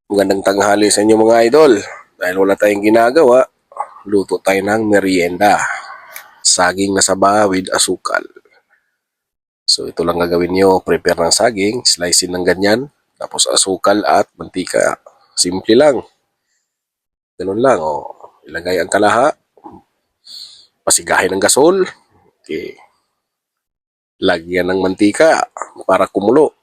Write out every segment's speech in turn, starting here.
Magandang tanghali sa inyo mga idol. Dahil wala tayong ginagawa, luto tayo ng merienda. Saging na saba with asukal. So ito lang gagawin nyo, prepare ng saging, slicein ng ganyan, tapos asukal at mantika. Simple lang. Ganun lang, oh. Ilagay ang kalaha, pasigahin ng gasol, okay. Lagyan ng mantika para kumulo.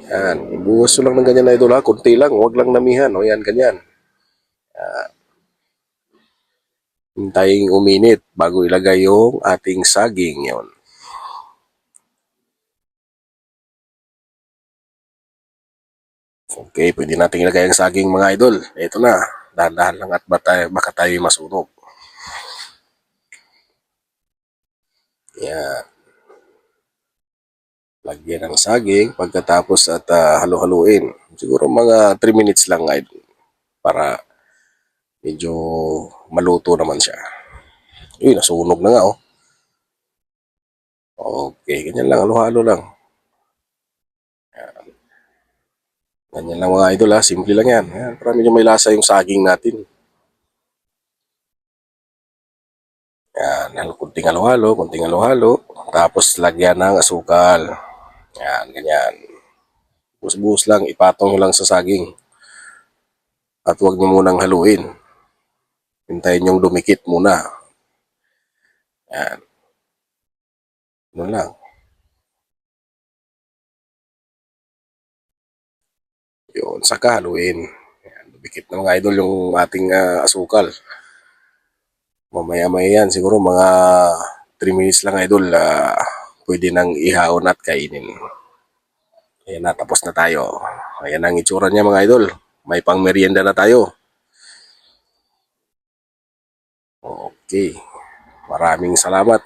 Yan, ibuhos lang ng ganyan na idol ha, kunti lang, huwag lang namihan, o yan, ganyan. Hintayin uminit bago ilagay yung ating saging yon. Okay, pwede natin ilagay ang saging mga idol. Ito na, dahan-dahan lang at baka tayo masunog. Yan. Lagyan ng saging pagkatapos at halu-haluin. Siguro mga 3 minutes lang idol para medyo maluto naman siya. Uy, nasunog na nga oh. Okay, ganyan lang, halo-halo lang. Yan. Ganyan lang mga idol ha, simple lang yan. Yan, para medyo may lasa yung saging natin. Yan, kunting halo-halo. Tapos lagyan ng asukal. Yan, ganyan. Buhos-buhos lang, ipatong nyo lang sa saging. At huwag nyo munang haluin. Hintayin yung dumikit muna. Yan. Ano lang. Yun, saka haluin. Yan, dumikit na mga idol yung ating asukal. Mamaya-maya yan, siguro mga 3 minutes lang idol, pwede nang ihaon at kainin. Ayan na, tapos na tayo. Ayan ang itsura niya mga idol. May pang merienda na tayo. Okay. Maraming salamat.